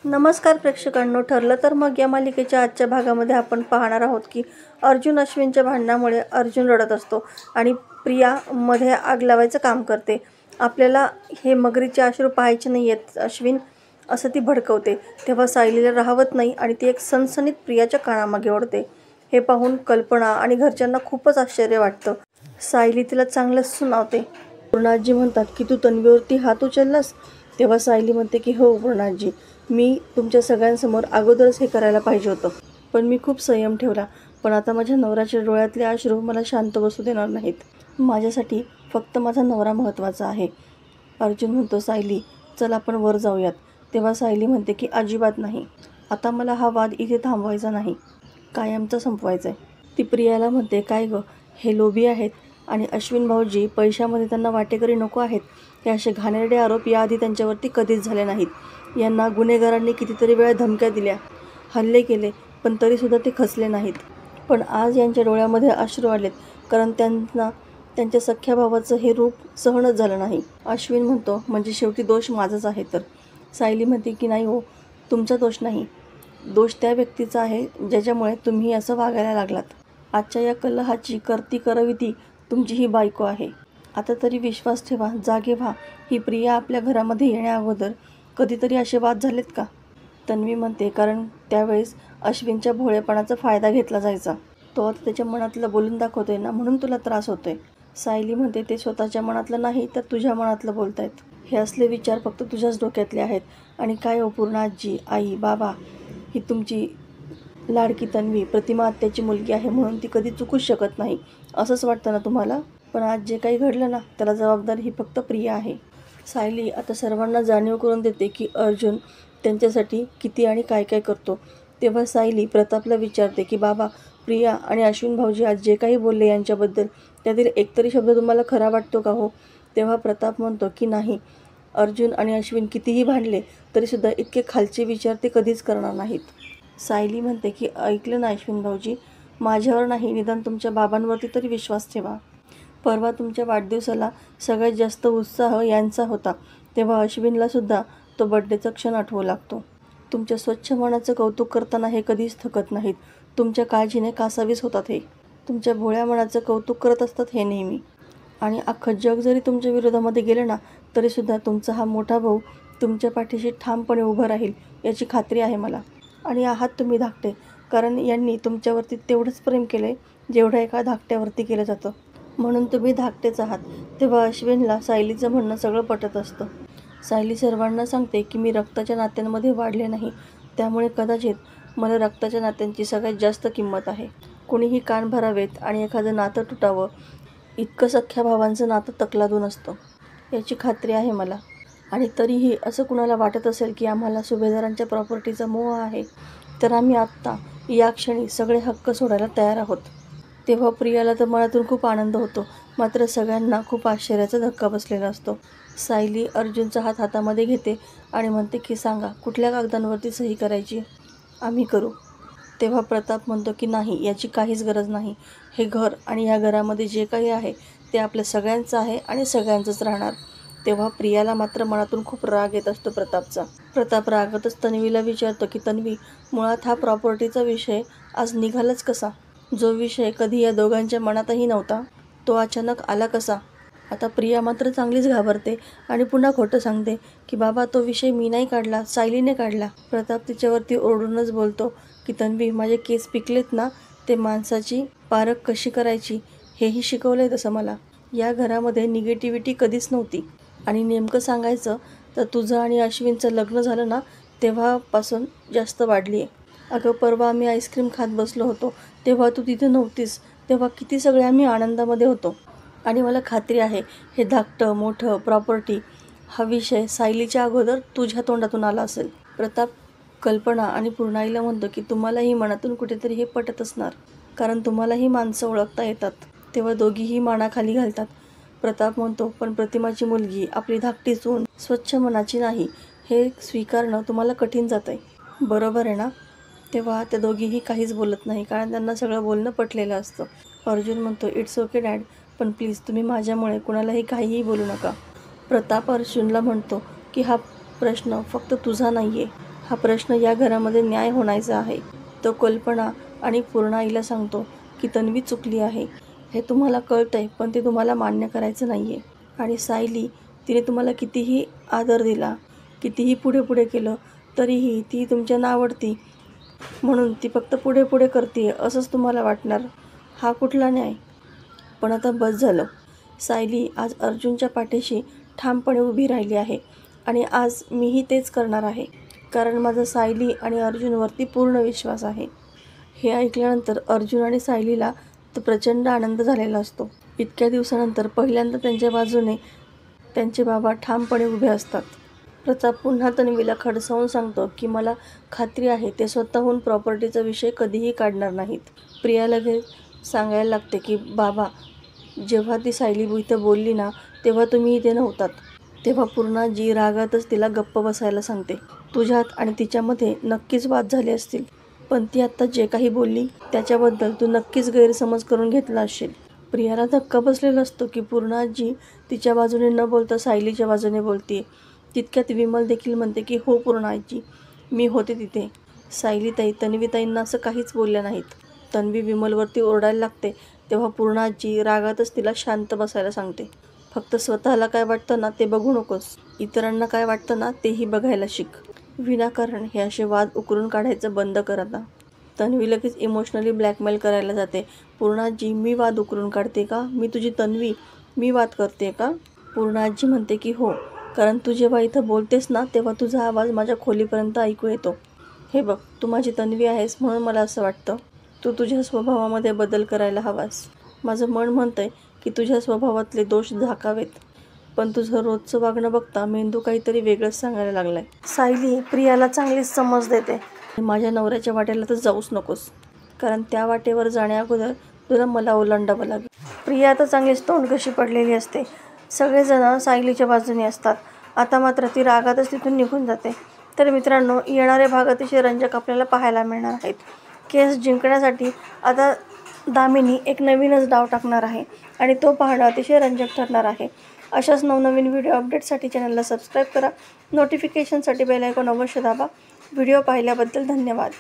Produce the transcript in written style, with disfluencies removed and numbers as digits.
नमस्कार प्रेक्षकांनो, ठरलं तर मग या मालिकेच्या आजच्या भागामध्ये आपण पाहणार आहोत की अर्जुन अश्विनच्या भांडणामुळे अर्जुन रडत असतो आणि प्रिया मध्ये आग लावायचं काम करते. आपल्याला हे मगरीचे अश्रू पाहायचे नाही आहेत अश्विन, असं ती भडकवते. तेव्हा सायलीला राहवत नाही आणि ती एक सणसणीत प्रियाच्या कानामागे ओढते. हे पाहून कल्पना आणि घरच्यांना खूपच आश्चर्य वाटतं. सायली तिला चांगलंच सुनावते. पूर्णाजी म्हणतात की तू तन्वीवरती हात उचललास. तेव्हा सायली म्हणते की हो पूर्णाजी, मी तुमच्या सगळ्यांसमोर अगोदरच हे करायला पाहिजे होतं, पण मी खूप संयम ठेवला. पण आता माझ्या नवऱ्याच्या डोळ्यातले अश्रू मला शांत बसू देणार नाहीत. माझ्यासाठी फक्त माझा नवरा महत्त्वाचा आहे. अर्जुन म्हणतो सायली चल आपण वर जाऊयात. तेव्हा सायली म्हणते की अजिबात नाही, आता मला हा वाद इथे थांबवायचा नाही, कायमचा संपवायचा आहे. ती प्रियाला म्हणते काय गं, हे लोभी आहेत आणि अश्विन भाऊजी पैशामध्ये त्यांना वाटेकरी नको आहेत. हे असे घाणेरडे आरोप याआधी त्यांच्यावरती कधीच झाले नाहीत. यांना गुन्हेगारांनी कितीतरी वेळा धमक्या दिल्या, हल्ले केले, पण तरीसुद्धा ते खचले नाहीत. पण आज यांच्या डोळ्यामध्ये अश्रू आलेत, कारण त्यांना त्यांच्या सख्ख्या भावाचं हे रूप सहनच झालं नाही. अश्विन म्हणतो म्हणजे शेवटी दोष माझाच आहे तर. सायली म्हणते की नाही हो, तुमचा दोष नाही, दोष त्या व्यक्तीचा आहे ज्याच्यामुळे तुम्ही असं वागायला लागलात. आजच्या या कलहाची करती करविती तुमची ही बायको आहे. आता तरी विश्वास ठेवा, जागे व्हा. ही प्रिया आपल्या घरामध्ये येण्या अगोदर कधीतरी असे वाद झालेत का? तन्वी म्हणते कारण त्यावेळेस अश्विनच्या भोळेपणाचा फायदा घेतला जायचा. तो आता त्याच्या मनातलं बोलून दाखवतोय ना, म्हणून तुला त्रास होतोय. सायली म्हणते ते स्वतःच्या मनातलं नाही तर तुझ्या मनातलं बोलतायत. हे असले विचार फक्त तुझ्याच डोक्यातले आहेत. आणि काय हो पूर्ण आजी, आई, बाबा, ही तुमची लाडकी तन्वी प्रतिमा आत्याची मुलगी आहे म्हणून ती कधी चुकूच शकत नाही, असंच वाटतं ना तुम्हाला? पण आज जे काही घडलं ना, त्याला जबाबदार ही फक्त प्रिया आहे. सायली आता सर्वांना जाणीव करून देते की अर्जुन त्यांच्यासाठी किती आणि काय काय करतो. तेव्हा सायली प्रतापला विचारते की बाबा, प्रिया आणि अश्विन भाऊजी आज जे काही बोलले यांच्याबद्दल, त्यातील एकतरी शब्द तुम्हाला खरा वाटतो का हो? तेव्हा प्रताप म्हणतो की नाही, अर्जुन आणि अश्विन कितीही भांडले तरीसुद्धा इतके खालचे विचार ते कधीच करणार नाहीत. सायली म्हणते की ऐकलं ना अश्विन भाऊजी, माझ्यावर नाही निदान तुमच्या बाबांवरती तरी विश्वास ठेवा. परवा तुमच्या वाढदिवसाला सगळ्यात जास्त उत्साह यांचा होता, तेव्हा अश्विनला सुद्धा तो बड्डेचा क्षण आठवू लागतो. तुमच्या स्वच्छ मनाचं कौतुक करताना हे कधीच थकत नाहीत. तुमच्या काळजीने कासावीस होतात हे. तुमच्या भोळ्या मनाचं कौतुक करत असतात हे नेहमी. आणि अख्खं जग जरी तुमच्या विरोधामध्ये गेलं ना, तरीसुद्धा तुमचा हा मोठा भाऊ तुमच्या पाठीशी ठामपणे उभं राहील याची खात्री आहे मला. आणि आहात तुम्ही धाकटे, कारण यांनी तुमच्यावरती तेवढंच प्रेम केलं आहे जेवढं एका धाकट्यावरती केलं जातं, म्हणून तुम्ही धाकटेच आहात. तेव्हा अश्विनला सायलीचं म्हणणं सगळं पटत असतं. सायली सर्वांना सांगते की मी रक्ताच्या नात्यांमध्ये वाढले नाही, त्यामुळे कदाचित मला रक्ताच्या नात्यांची सगळ्यात जास्त किंमत आहे. कोणीही कान भरावेत आणि एखादं नातं तुटावं, इतकं सख्ख्या भावांचं नातं तकलादून असतं याची खात्री आहे मला. आणि तरीही असं कुणाला वाटत असेल की आम्हाला सुभेदारांच्या प्रॉपर्टीचा मोह आहे, तर आम्ही आत्ता या क्षणी सगळे हक्क सोडायला तयार आहोत. तेव्हा प्रियाला तर मनातून खूप आनंद होतो, मात्र सगळ्यांना खूप आश्चर्याचा धक्का बसलेला असतो. सायली अर्जुनचा हात हातामध्ये घेते आणि म्हणते की सांगा कुठल्या कागदांवरती सही करायची, आम्ही करू. तेव्हा प्रताप म्हणतो की नाही, याची काहीच गरज नाही. हे घर आणि या घरामध्ये जे काही आहे ते आपल्या सगळ्यांचं आहे आणि सगळ्यांचंच राहणार. तेव्हा प्रियाला मात्र मनातून खूप राग येत असतो प्रतापचा. प्रताप रागातच तन्वीला विचारतो की तन्वी, मुळात हा प्रॉपर्टीचा विषय आज निघालाच कसा? जो विषय कधी या दोघांच्या मनातही नव्हता, तो अचानक आला कसा? आता प्रिया मात्र चांगलीच घाबरते आणि पुन्हा खोटं सांगते की बाबा, तो विषय मी नाही काढला, सायलीने काढला. प्रताप तिच्यावरती ओरडूनच बोलतो की तन्वी, माझे केस पिकलेत ना, ते माणसाची पारख कशी करायची हेही शिकवलंय तसं मला. या घरामध्ये निगेटिव्हिटी कधीच नव्हती. आणि नेमकं सांगायचं तर तुझं आणि अश्विनचं लग्न झालं ना, तेव्हापासून जास्त वाढली आहे. अगं परवा आम्ही आईस्क्रीम खात बसलो होतो, तेव्हा तू तिथे नव्हतीस. तेव्हा किती सगळे आम्ही आनंदामध्ये होतो. आणि मला खात्री आहे हे धाकटं मोठं प्रॉपर्टी हा विषय सायलीच्या अगोदर तुझ्या तोंडातून आला असेल. प्रताप कल्पना आणि पूर्णाईला म्हणतो की तुम्हालाही मनातून कुठेतरी हे पटत असणार, कारण तुम्हालाही माणसं ओळखता येतात. तेव्हा दोघीही मानाखाली घालतात. प्रताप म्हणतो पण प्रतिमाची मुलगी, आपली धाकटी सून स्वच्छ मनाची नाही, हे स्वीकारणं तुम्हाला कठीण जात आहे, बरोबर आहे ना? तेव्हा त्या दोघीही काहीच बोलत नाही, कारण त्यांना सगळं बोलणं पटलेलं असतं. अर्जुन म्हणतो इट्स ओके डॅड, पण प्लीज तुम्ही माझ्यामुळे कुणालाही काहीही बोलू नका. प्रताप अर्जुनला म्हणतो की हा प्रश्न फक्त तुझा नाही आहे, हा प्रश्न या घरामध्ये न्याय होण्याचा आहे. तो कल्पना आणि पूर्णाईला सांगतो की तन्वी चुकली आहे. हे तुम्हाला कळतंय, पण ते तुम्हाला मान्य करायचं नाही आहे. आणि सायली, तिने तुम्हाला कितीही आदर दिला, कितीही पुढे पुढे केलं, तरीही ती तुमच्या नावडती म्हणून ती फक्त पुढे पुढे करते असंच तुम्हाला वाटणार. हा कुठला न्याय? पण आता बस झालं. सायली आज अर्जुनच्या पाठीशी ठामपणे उभी राहिली आहे आणि आज मीही तेच करणार आहे, कारण माझा सायली आणि अर्जुनवरती पूर्ण विश्वास आहे. हे ऐकल्यानंतर अर्जुन आणि सायलीला तर प्रचंड आनंद झालेला असतो. इतक्या दिवसानंतर पहिल्यांदा त्यांच्या बाजूने त्यांचे बाबा ठामपणे उभे असतात. प्रताप पुन्हा तन्वीला खडसावून सांगतो की मला खात्री आहे ते स्वतःहून प्रॉपर्टीचा विषय कधीही काढणार नाहीत. प्रिया लगेच सांगायला लागते की बाबा, जेव्हा ती सायली इथं बोलली ना, तेव्हा तुम्ही इथे नव्हतात. तेव्हा पूर्णाजी रागातच तिला गप्प बसायला सांगते. तुझ्यात आणि तिच्यामध्ये नक्कीच वाद झाले असतील, पण ती आत्ता जे काही बोलली त्याच्याबद्दल तू नक्कीच गैरसमज करून घेतला असशील. प्रियाला धक्का बसलेला असतो की पूर्णाजी तिच्या बाजूने न बोलता सायलीच्या बाजूने बोलते. तितक्यात विमल देखील म्हणते की हो पूर्णाजी, मी होते तिथे. सायलीताई तन्वीताईंना असं काहीच बोलल्या नाहीत. तन्वी विमलवरती ओरडायला लागते तेव्हा पूर्णाजी रागातच तिला शांत बसायला सांगते. फक्त स्वतःला काय वाटतं ना ते बघू नकोस, इतरांना काय वाटतं ना तेही बघायला शिक. विनाकारण हे असे वाद उकरून काढायचं बंद कर आता. तन्वी लगेच इमोशनली ब्लॅकमेल करायला जाते. पूर्णाजी, मी वाद उकरून काढते का? मी तुझी तन्वी, मी वाद करते का? पूर्णाजी म्हणते की हो, कारण तू जेव्हा इथं बोलतेस ना तेव्हा तुझा आवाज माझ्या खोलीपर्यंत ऐकू येतो. हे बघ, तू माझी तन्वी आहेस म्हणून मला असं वाटतं तू तुझ्या स्वभावामध्ये बदल करायला हवास. माझं मन म्हणतंय की तुझ्या स्वभावातले दोष झाकावेत, पण तुझं रोजचं वागणं बघता मेंदू काहीतरी वेगळंच सांगायला लागलाय. सायली प्रियाला चांगलीच समज देते. माझ्या नवऱ्याच्या वाटेला तर जाऊच नकोस, कारण त्या वाटेवर जाण्याअगोदर तुला मला ओलांडावं लागेल. प्रिया तर चांगलीच तोंड कशी पडलेली असते. सगळेजण सायलीच्या बाजूने असतात. आता मात्र ती रागातच तिथून निघून जाते. तर मित्रांनो, येणारे भाग अतिशय रंजक आपल्याला पाहायला मिळणार आहेत. केस जिंकण्यासाठी आता दामिनी एक नवीनच डाव टाकणार आहे आणि तो पाहणं अतिशय रंजक ठरणार आहे. अशाच नवनवीन व्हिडिओ अपडेटसाठी चॅनलला सबस्क्राईब करा. नोटिफिकेशनसाठी बेल आयकॉन अवश्य दाबा. व्हिडिओ पाहिल्याबद्दल धन्यवाद.